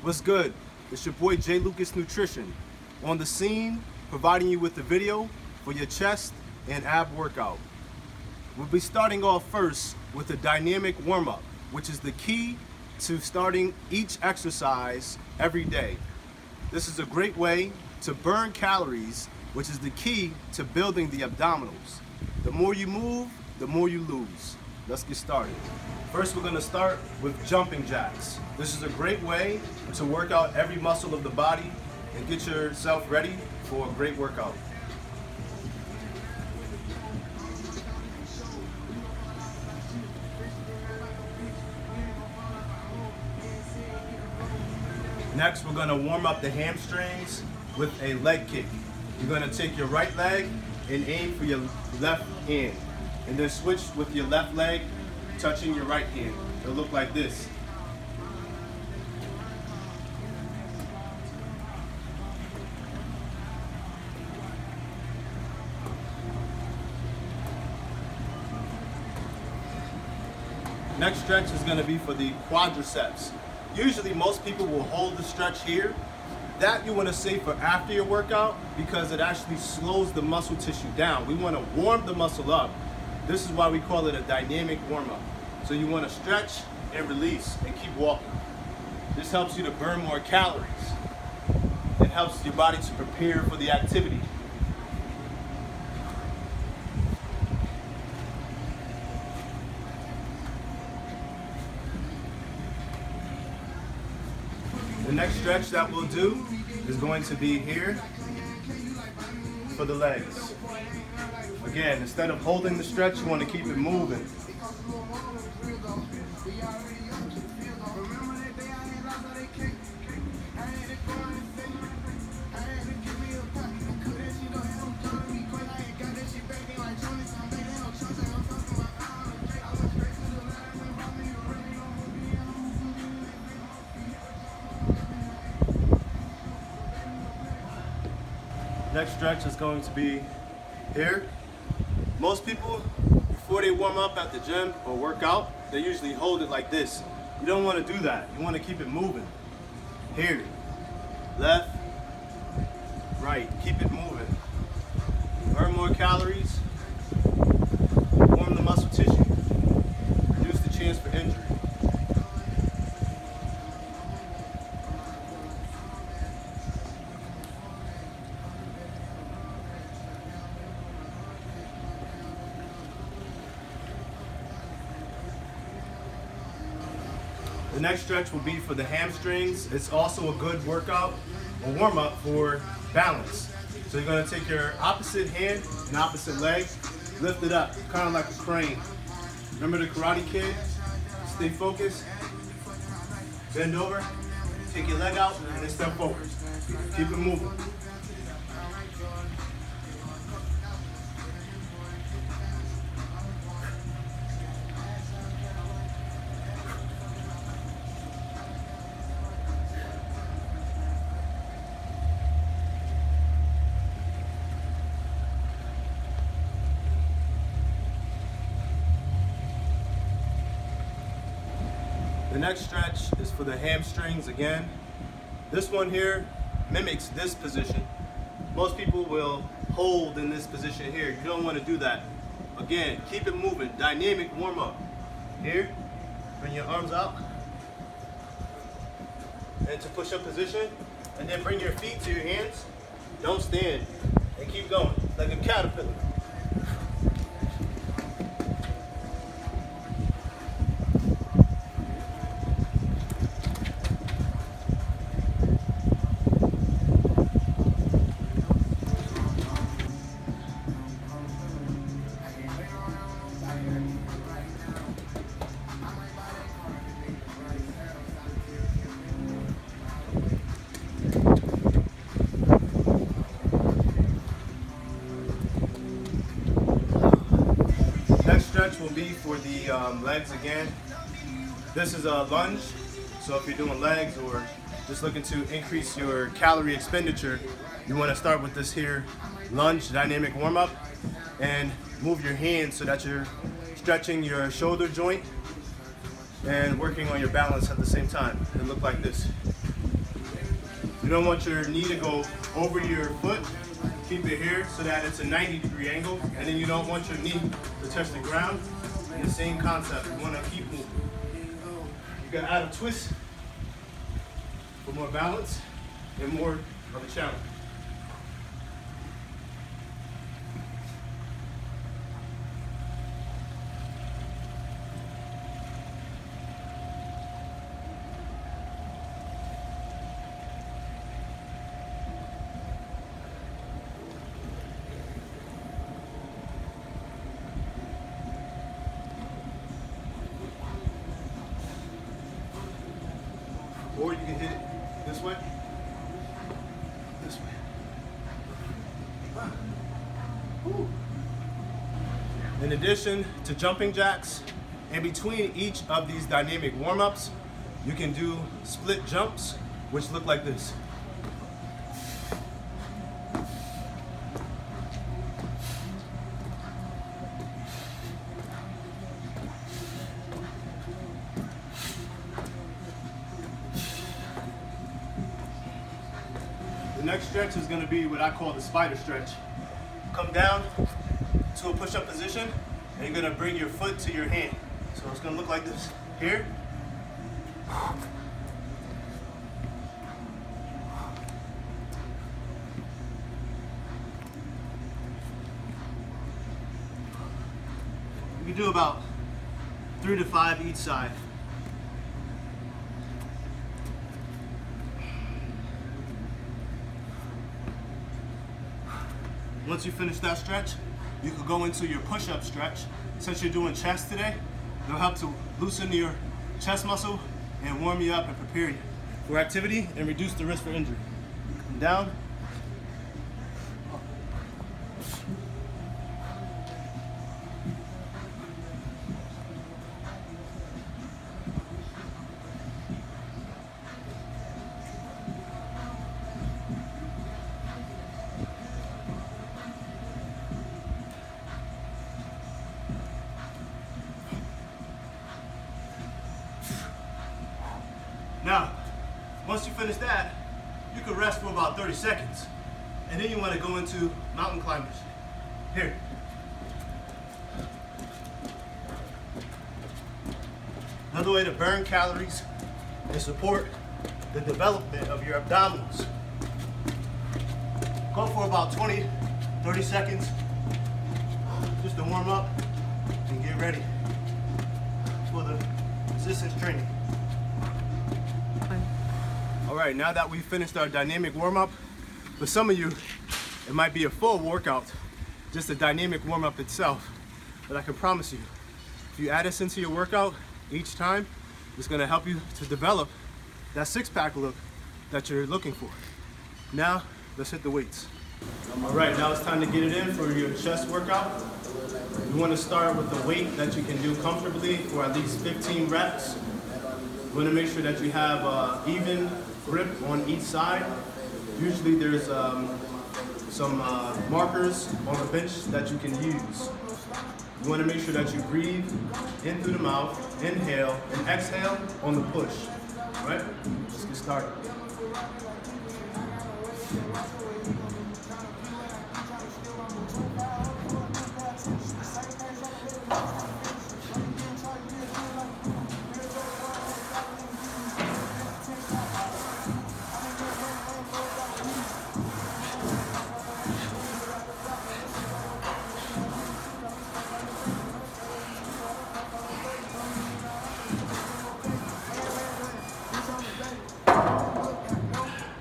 What's good? It's your boy JLucas Nutrition on the scene, providing you with the video for your chest and ab workout. We'll be starting off first with a dynamic warm-up, which is the key to starting each exercise every day. This is a great way to burn calories, which is the key to building the abdominals. The more you move, the more you lose. Let's get started. First, we're going to start with jumping jacks. This is a great way to work out every muscle of the body and get yourself ready for a great workout. Next, we're going to warm up the hamstrings with a leg kick. You're going to take your right leg and aim for your left hand, and then switch with your left leg touching your right hand. It'll look like this. Next stretch is going to be for the quadriceps. Usually most people will hold the stretch here. That you want to save for after your workout because it actually slows the muscle tissue down. We want to warm the muscle up. This is why we call it a dynamic warm-up. So you want to stretch and release and keep walking. This helps you to burn more calories. It helps your body to prepare for the activity. The next stretch that we'll do is going to be here for the legs. Again, instead of holding the stretch, you want to keep it moving. Next stretch is going to be here. Most people, before they warm up at the gym or work out, they usually hold it like this. You don't want to do that. You want to keep it moving. Here, left, right. Keep it moving. Burn more calories, warm the muscle tissue, reduce the chance for injury. The next stretch will be for the hamstrings. It's also a good workout, a warm-up for balance. So you're going to take your opposite hand and opposite leg, lift it up, kind of like a crane. Remember the Karate Kid? Stay focused, bend over, take your leg out, and then step forward. Keep it moving. The next stretch is for the hamstrings again. This one here mimics this position. Most people will hold in this position here. You don't want to do that. Again, keep it moving. Dynamic warm up. Here, bring your arms out into push-up position, and then bring your feet to your hands. Don't stand, and keep going like a caterpillar. Stretch will be for the legs again. This is a lunge, so if you're doing legs or just looking to increase your calorie expenditure, you want to start with this here lunge dynamic warm-up and move your hands so that you're stretching your shoulder joint and working on your balance at the same time. It'll look like this. You don't want your knee to go over your foot. Keep it here so that it's a 90-degree angle, and then you don't want your knee to touch the ground. And the same concept, you want to keep moving. You can add a twist for more balance and more of a challenge. Or you can hit it this way, this way. In addition to jumping jacks, in between each of these dynamic warm-ups, you can do split jumps, which look like this. The next stretch is going to be what I call the spider stretch. Come down to a push-up position, and you're going to bring your foot to your hand. So it's going to look like this. Here. You can do about 3 to 5 each side. Once you finish that stretch, you can go into your push-up stretch. Since you're doing chest today, it'll help to loosen your chest muscle and warm you up and prepare you for activity and reduce the risk for injury. Come down. Now, once you finish that, you can rest for about 30 seconds. And then you want to go into mountain climbers. Here. Another way to burn calories and support the development of your abdominals. Go for about 20, 30 seconds, just to warm up and get ready for the resistance training. All right, now that we've finished our dynamic warm-up, for some of you, it might be a full workout, just a dynamic warm-up itself. But I can promise you, if you add this into your workout each time, it's gonna help you to develop that six-pack look that you're looking for. Now, let's hit the weights. All right, now it's time to get it in for your chest workout. You wanna start with a weight that you can do comfortably for at least 15 reps. You wanna make sure that you have even grip on each side. Usually there's some markers on the bench that you can use. You want to make sure that you breathe in through the mouth, inhale, and exhale on the push. All right? Let's get started.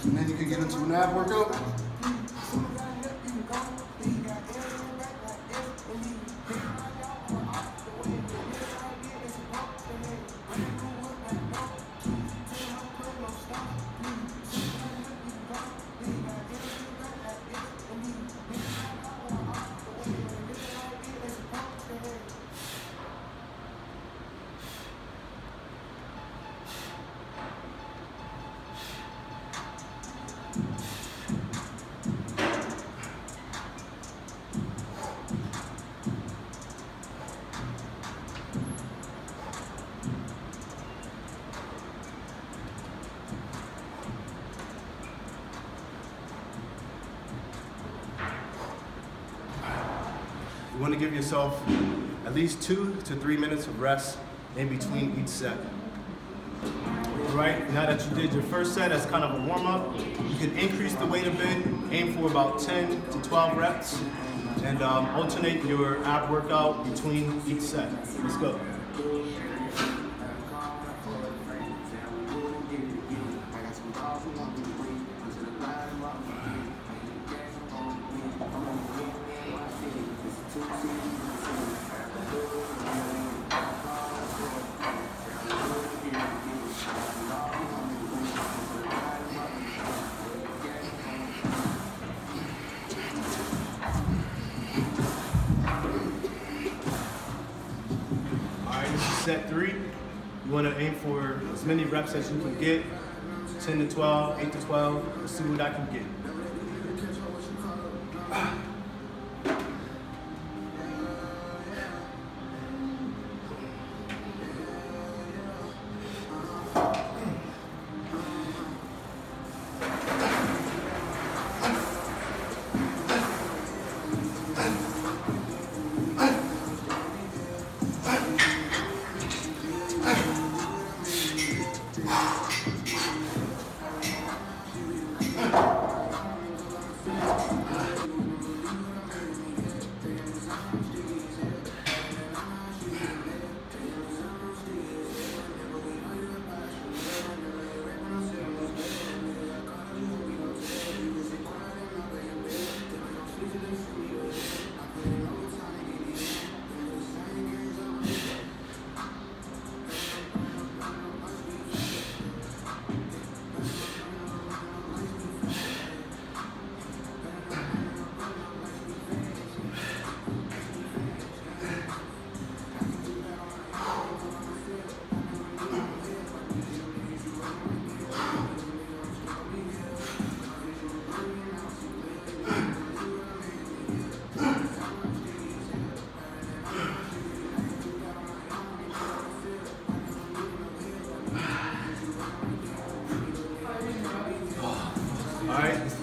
And then you can get into an ab workout. You want to give yourself at least 2 to 3 minutes of rest in between each set. All right, now that you did your first set as kind of a warm-up, you can increase the weight a bit, aim for about 10 to 12 reps, and alternate your ab workout between each set. Let's go. Set 3, you want to aim for as many reps as you can get, 10 to 12, 8 to 12, let's see what I can get.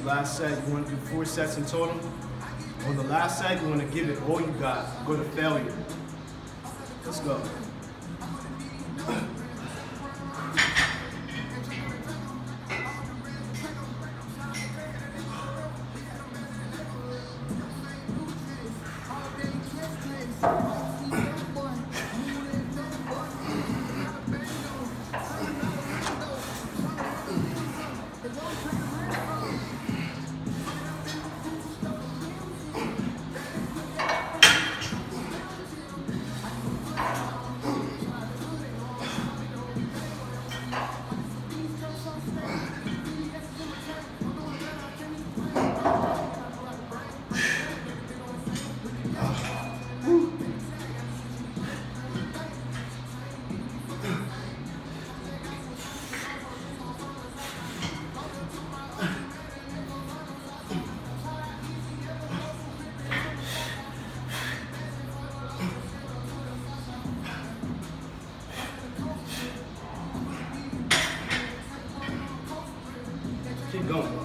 Last set, you want to do 4 sets in total. On the last set, you want to give it all you got. Go to failure. Let's go. Keep going.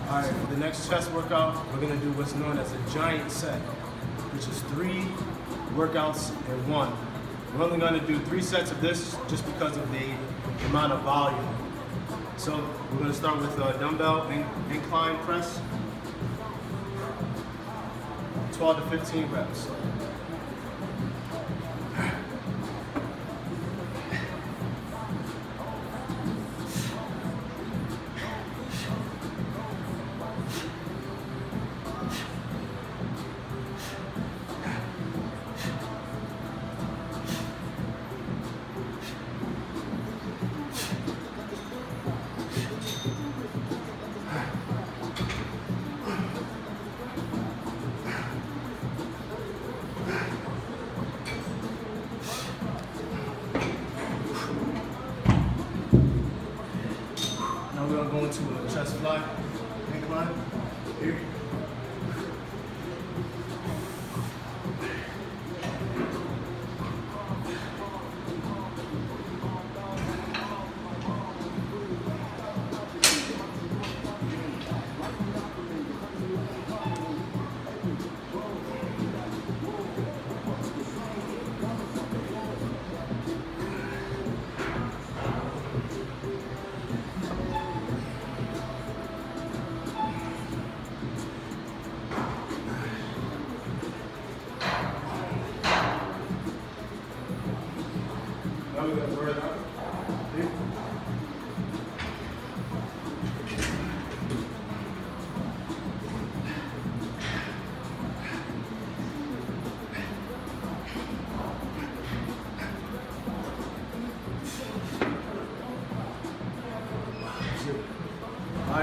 Alright, for the next chest workout, we're going to do what's known as a giant set, which is 3 workouts in one. We're only going to do 3 sets of this just because of the amount of volume. So we're going to start with a dumbbell incline press, 12 to 15 reps.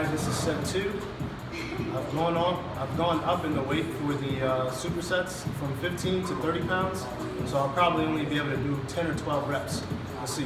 Alright, this is set 2. I've gone up in the weight for the supersets from 15 to 30 pounds. So I'll probably only be able to do 10 or 12 reps. Let's see.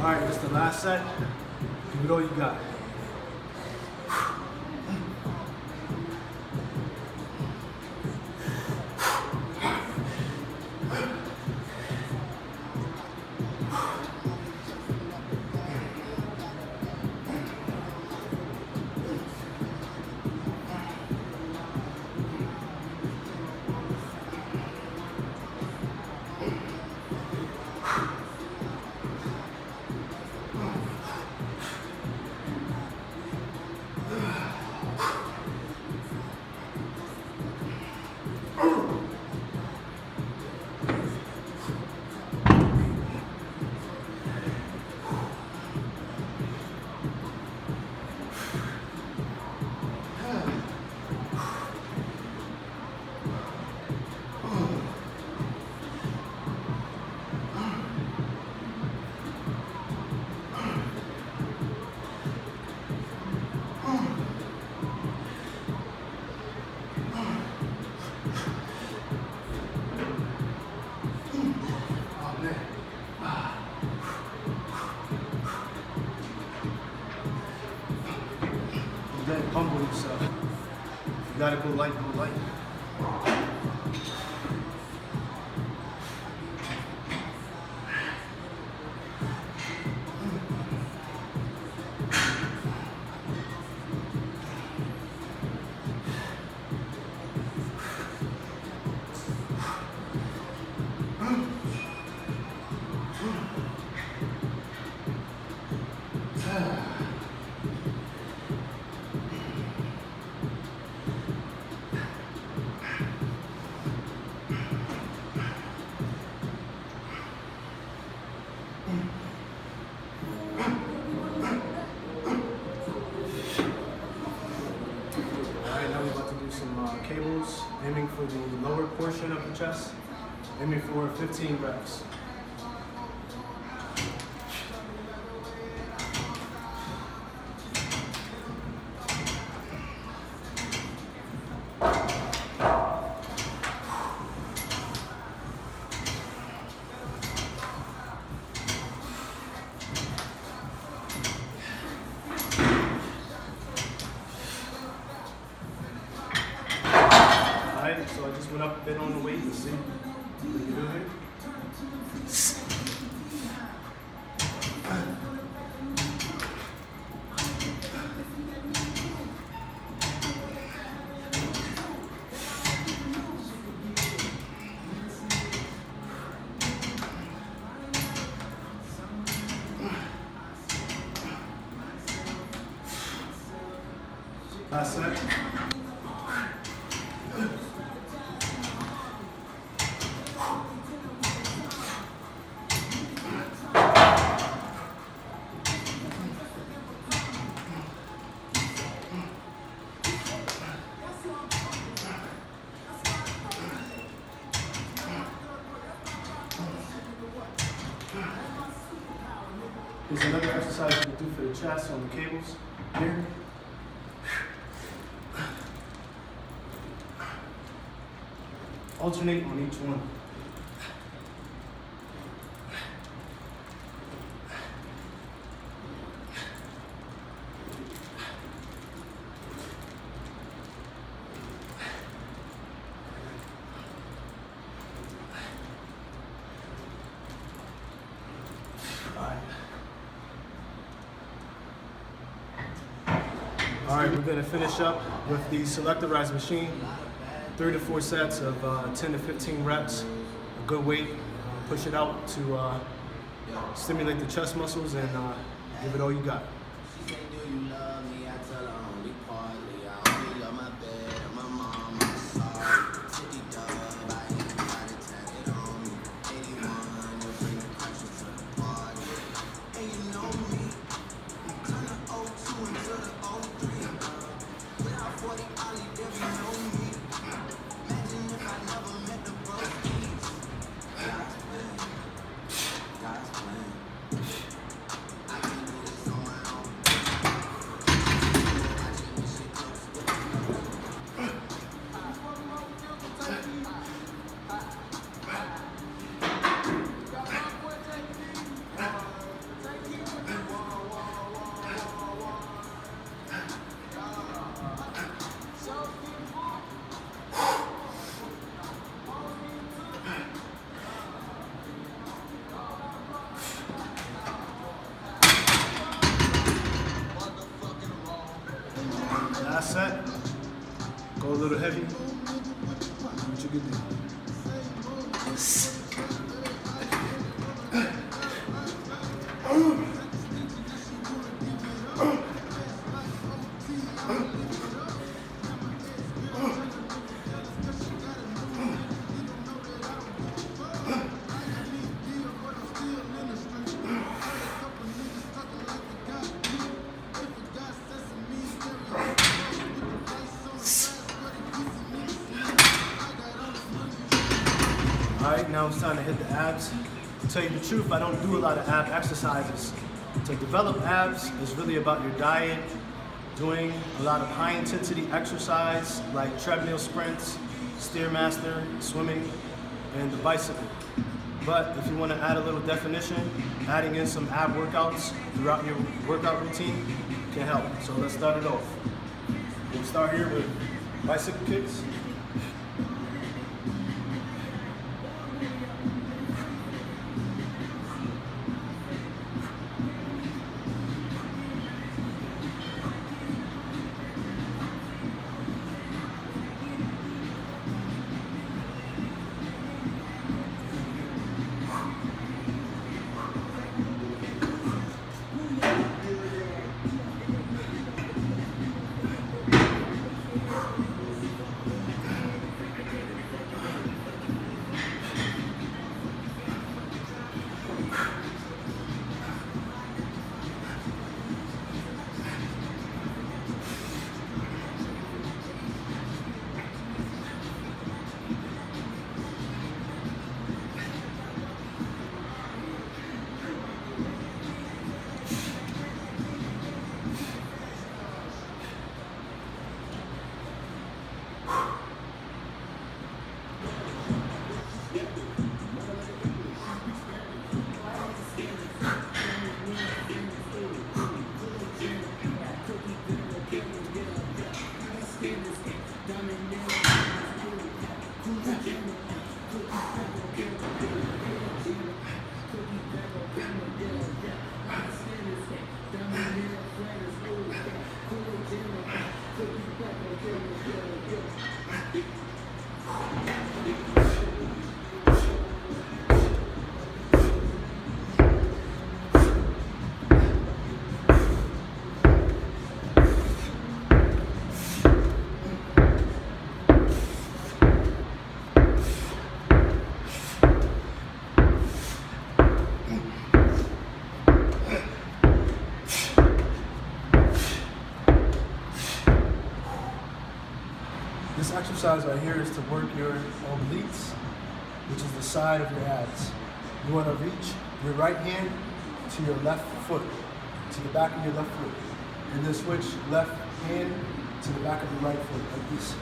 Alright, this is the last set. Give it all you got. Humble yourself. You gotta go light, go light. Cables, aiming for the lower portion of the chest, aiming for 15 reps. So I just went up a bit on the weight. Let's see what we can do here. Last set. Here's another exercise you can do for the chest on the cables here. Alternate on each one. All right, we're going to finish up with the selectorized machine. 3 to 4 sets of 10 to 15 reps, a good weight. Push it out to stimulate the chest muscles and give it all you got. Last set, go a little heavy, what you can do. Alright, now it's time to hit the abs. To tell you the truth, I don't do a lot of ab exercises. To develop abs is really about your diet, doing a lot of high intensity exercise like treadmill sprints, Stairmaster, swimming, and the bicycle. But if you want to add a little definition, adding in some ab workouts throughout your workout routine can help. So let's start it off. We'll start here with bicycle kicks. This exercise right here is to work your obliques, which is the side of your abs. You want to reach your right hand to your left foot, to the back of your left foot. And then switch left hand to the back of the right foot, like this.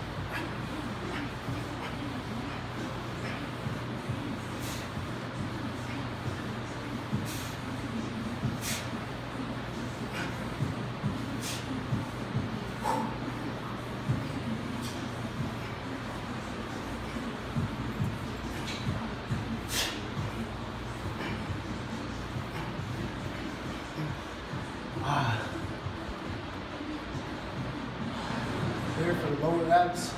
There for the lower abs,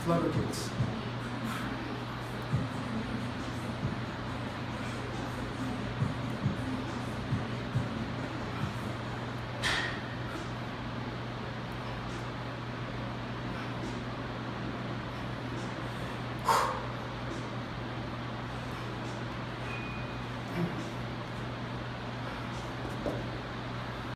flutter kicks.